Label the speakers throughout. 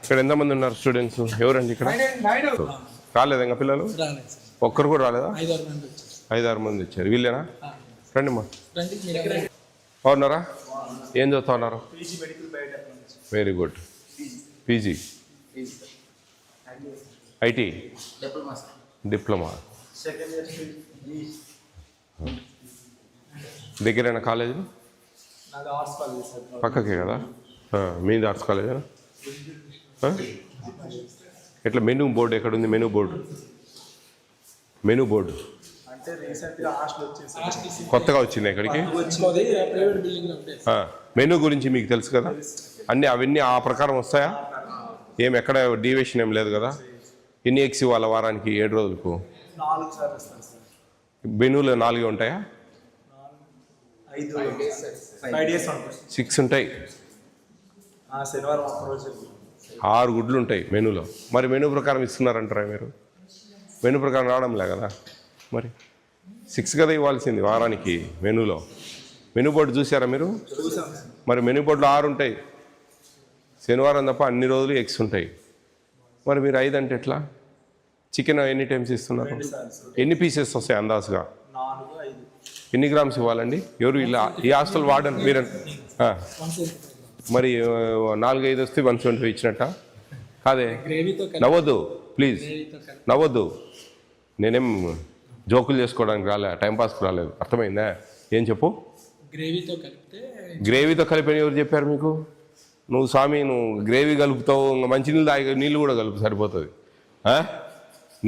Speaker 1: ఇక్కడ ఎంతమంది ఉన్నారు స్టూడెంట్స్? ఎవరండి ఇక్కడ? రాలేదా ఇంకా పిల్లలు? ఒక్కరు కూడా రాలేదా? 5-6 మంది వచ్చారు. వీళ్ళేనా? రండి మా. బాగున్నారా? ఏం చదువుతా ఉన్నారు? Very good. PG, IT, diploma. దగ్గరేనా కాలేజీ? పక్కకే కదా? మీది ఆర్ట్స్ కాలేజేనా? ఎట్లా మెనూ బోర్డు ఎక్కడుంది? మెనూ బోర్డు కొత్తగా వచ్చింది ఇక్కడికి. మెనూ గురించి మీకు తెలుసు కదా? అవన్నీ ఆ ప్రకారం వస్తాయా? ఏం ఎక్కడ డీవియేషన్ ఏం లేదు కదా? ఎన్ని ఎగ్స్ ఇవ్వాలి వారానికి 7 రోజులకు? మెనూలో 4 ఉంటాయా? 6 ఉంటాయి. 6 గుడ్లు ఉంటాయి మెనూలో. మరి మెనూ ప్రకారం ఇస్తున్నారంటారా మీరు? మెనూ ప్రకారం రావడంలే కదా మరి. 6 కదా ఇవ్వాల్సింది వారానికి మెనూలో. మెనూ బోర్డు చూసారా మీరు? మరి మెనూ బోర్డులో 6 ఉంటాయి. శనివారం తప్ప అన్ని రోజులు ఎగ్స్ ఉంటాయి. మరి మీరు 5 అంటే ఎట్లా? చికెన్ ఎన్ని టైమ్స్ ఇస్తున్నారు? ఎన్ని పీసెస్ వస్తాయి అందాజుగా? ఎన్ని గ్రామ్స్ ఇవ్వాలండి? ఎవరు ఇలా ఈ హాస్టల్ వార్డెన్ మీరు? మరి 4-5 వస్తే 125 ఇచ్చినట్ట కాదే? నవ్వద్దు ప్లీజ్, నవ్వద్దు. నేనేం జోకులు చేసుకోవడానికి రాలే, టైంపాస్కి రాలేదు. అర్థమైందా? ఏం చెప్పు. గ్రేవీతో కలిపి ఎవరు చెప్పారు మీకు? నువ్వు స్వామి నువ్వు గ్రేవీ కలుపుతావు, ఇంకా మంచి నీళ్ళు తాగి నీళ్ళు కూడా కలుపు సరిపోతుంది.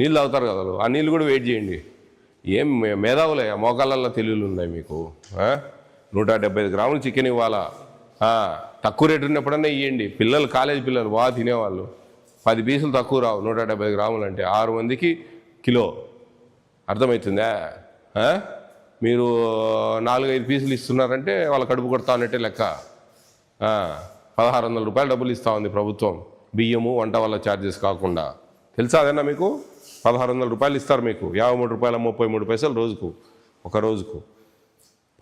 Speaker 1: నీళ్ళు తాగుతారు కదా, ఆ నీళ్ళు కూడా వెయిట్ చేయండి. ఏం మేధావులే, మోకాళ్ళల్లో తెలివిలు ఉన్నాయి మీకు. 175 గ్రాములు చికెన్ ఇవ్వాలా? తక్కువ రేటు ఉన్నప్పుడన్నా ఇవ్వండి. పిల్లలు కాలేజీ పిల్లలు బాగా తినేవాళ్ళు. 10 పీసులు తక్కువ రావు. 175 గ్రాములు అంటే 6 మందికి కిలో. అర్థమవుతుందా? మీరు 4-5 పీసులు ఇస్తున్నారంటే వాళ్ళ కడుపు కొడతా అన్నట్టే లెక్క. 1600 రూపాయలు డబ్బులు ఇస్తూ ఉంది ప్రభుత్వం, బియ్యము వంట వల్ల ఛార్జెస్ కాకుండా. తెలుసా అదన్నా మీకు? 1600 రూపాయలు ఇస్తారు మీకు. 53 రూపాయల 33 పైసలు రోజుకు, ఒక రోజుకు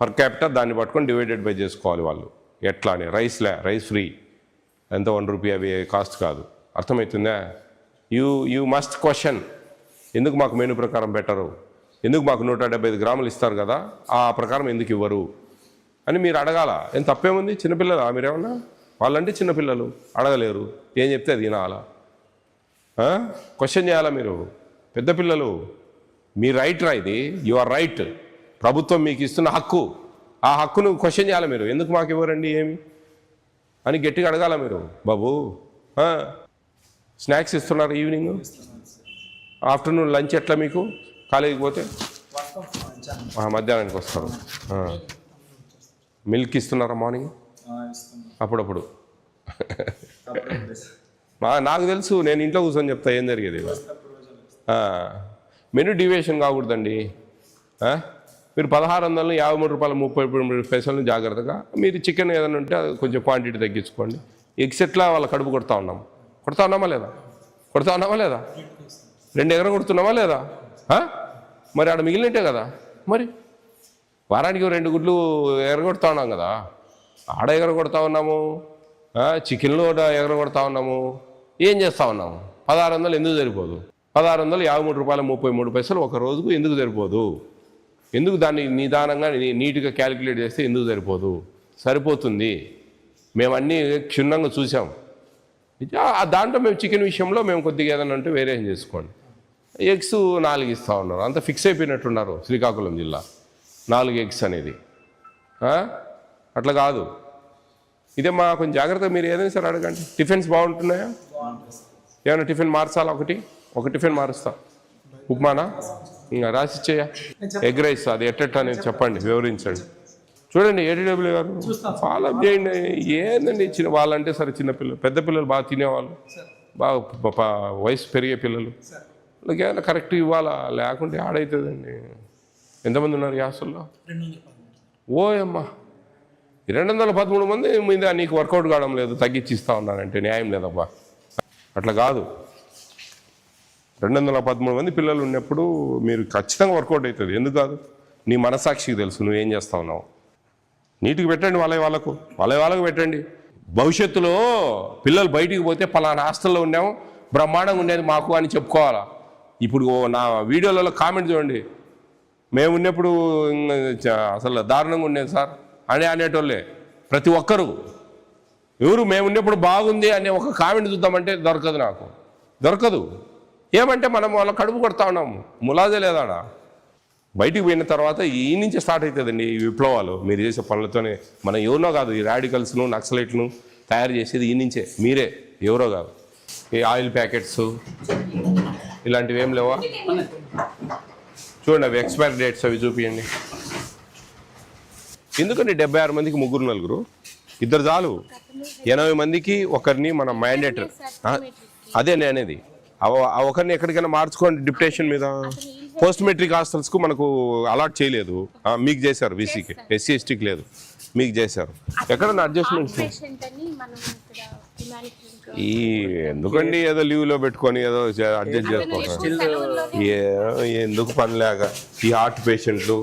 Speaker 1: పర్ క్యాపిటల్. దాన్ని పట్టుకొని డివైడెడ్ బై చేసుకోవాలి వాళ్ళు. ఎట్లా అని? రైస్ ఫ్రీ, ఎంత 1 రూపీ అవి కాస్ట్ కాదు. అర్థమవుతుందా? You must question. ఎందుకు మాకు మెనూ ప్రకారం పెట్టరు? ఎందుకు మాకు 175 గ్రాములు ఇస్తారు కదా, ఆ ప్రకారం ఎందుకు ఇవ్వరు అని మీరు అడగాల. ఏం తప్పేముంది? చిన్నపిల్లలా మీరేమన్నా? వాళ్ళంటే చిన్నపిల్లలు, అడగలేరు. ఏం చెప్తే అది వినాలా? క్వశ్చన్ చేయాలా మీరు? పెద్ద పిల్లలు. మీ రైట్ రా ఇది, యు ఆర్ రైట్. ప్రభుత్వం మీకు ఇస్తున్న హక్కు. ఆ హక్కును క్వశ్చన్ చేయాలి మీరు. ఎందుకు మాకు ఇవ్వరండి ఏమి అని గట్టిగా అడగాల మీరు. బాబు స్నాక్స్ ఇస్తున్నారు ఈవినింగ్, ఆఫ్టర్నూన్ లంచ్ ఎట్లా మీకు? కాలేజీకి పోతే మధ్యాహ్నానికి వస్తారు. మిల్క్ ఇస్తున్నారా మార్నింగ్? అప్పుడప్పుడు. నాకు తెలుసు, నేను ఇంట్లో కూర్చొని చెప్తా ఏం జరిగేది. మెనూ డీవియేషన్ కాకూడదండి. మీరు 1600 53 రూపాయల 33 పైసలను జాగ్రత్తగా. మీరు చికెన్ ఏదైనా ఉంటే కొంచెం క్వాంటిటీ తగ్గించుకోండి. ఎగ్స్ ఎట్లా వాళ్ళ కడుపు కొడతా ఉన్నామా లేదా? 2 ఎగర కొడుతున్నామా లేదా? మరి ఆడ మిగిలినట్టే కదా. మరి వారానికి 2 గుడ్లు ఎగరగొడతా ఉన్నాం కదా. ఆడ ఎగరగొడతా ఉన్నాము, చికెన్లో ఎగరగొడతా ఉన్నాము. ఏం చేస్తూ ఉన్నాము? 1600 ఎందుకు సరిపోదు? 1653 రూపాయల 33 పైసలు ఒక రోజుకు ఎందుకు సరిపోదు? ఎందుకు దాన్ని నిదానంగా నీట్గా క్యాలిక్యులేట్ చేస్తే ఎందుకు సరిపోదు? సరిపోతుంది. మేము అన్నీ క్షుణ్ణంగా చూసాం. దాంట్లో మేము చికెన్ విషయంలో మేము కొద్దిగా ఏదైనా అంటే వేరియేషన్ చేసుకోండి. ఎగ్స్ 4 ఇస్తూ ఉన్నారు. అంత ఫిక్స్ అయిపోయినట్టున్నారు శ్రీకాకుళం జిల్లా. 4 ఎగ్స్ అనేది అట్లా కాదు. ఇదే మా కొంచెం జాగ్రత్తగా మీరు ఏదైనా సరే అడగండి. టిఫిన్స్ బాగుంటున్నాయా? ఏమైనా టిఫిన్ మార్చాలా? ఒక టిఫిన్ మారుస్తా. ఉప్మానా? ఇంకా రాసిచ్చేయ. ఎగ్ రైస్ అది ఎట్టెట్ అనేది చెప్పండి, వివరించండి. చూడండి ఏటీడబ్ల్యూ గారు ఫాలో అప్ చేయండి. ఏందండి వాళ్ళంటే సరే చిన్నపిల్లలు, పెద్ద పిల్లలు బాగా తినేవాళ్ళు, బాగా వయసు పెరిగే పిల్లలు, వాళ్ళకి ఏమైనా కరెక్ట్ ఇవ్వాలా? లేకుంటే ఆడవుతుందండి. ఎంతమంది ఉన్నారు ఈ హాస్టల్లో? ఓయమ్మా 213 మంది మీద నీకు వర్కౌట్ కావడం లేదు, తగ్గించి ఇస్తా ఉన్నానంటే న్యాయం లేదబ్బా. అట్లా కాదు. 213 మంది పిల్లలు ఉన్నప్పుడు మీరు ఖచ్చితంగా వర్కౌట్ అవుతుంది. ఎందుకు కాదు? నీ మనసాక్షికి తెలుసు నువ్వేం చేస్తా ఉన్నావు. నీట్గా పెట్టండి వాళ్ళకు పెట్టండి. భవిష్యత్తులో పిల్లలు బయటికి పోతే పలానా హాస్టల్లో ఉన్నాము, బ్రహ్మాండంగా ఉండేది మాకు అని చెప్పుకోవాలా. ఇప్పుడు నా వీడియోలలో కామెంట్ చూడండి, మేము ఉన్నప్పుడు అసలు దారుణంగా ఉండేది సార్ అనేటోళ్ళే ప్రతి ఒక్కరు. ఎవరు మేము ఉన్నప్పుడు బాగుంది అనే ఒక కామెంట్ చూద్దామంటే దొరకదు, నాకు దొరకదు. ఏమంటే మనం వాళ్ళ కడుపు కొడతా ఉన్నాము, ములాజే లేదాడా. బయటికి పోయిన తర్వాత ఈ నుంచే స్టార్ట్ అవుతుందండి ఈ విప్లవాలు. మీరు చేసే పనులతోనే. మనం ఎవరినో కాదు, ఈ రాడికల్స్ను నక్సలైట్ను తయారు చేసేది ఈ నుంచే, మీరే, ఎవరో కాదు. ఈ ఆయిల్ ప్యాకెట్స్ ఇలాంటివి ఏం లేవా? చూడండి, అవి ఎక్స్పైరీ డేట్స్ అవి చూపించండి. ఎందుకండి 76 మందికి 3 4, 2 చాలు. 80 మందికి ఒకరిని మనం మ్యాండేటరీ. అదే నేను అనేది, ఒకరిని ఎక్కడికైనా మార్చుకోండి డిప్యుటేషన్ మీద. పోస్ట్ మెట్రిక్ హాస్టల్స్కు మనకు అలాట్ చేయలేదు, మీకు చేశారు. బీసీకి, ఎస్సీ ఎస్టీకి లేదు, మీకు చేశారు. ఎక్కడన్నా అడ్జస్ట్మెంట్స్ ఈ ఎందుకండి ఏదో లీవ్లో పెట్టుకొని ఏదో అడ్జస్ట్ చేసుకోవాలి. ఎందుకు పనిలేక ఈ హార్ట్ పేషెంట్లు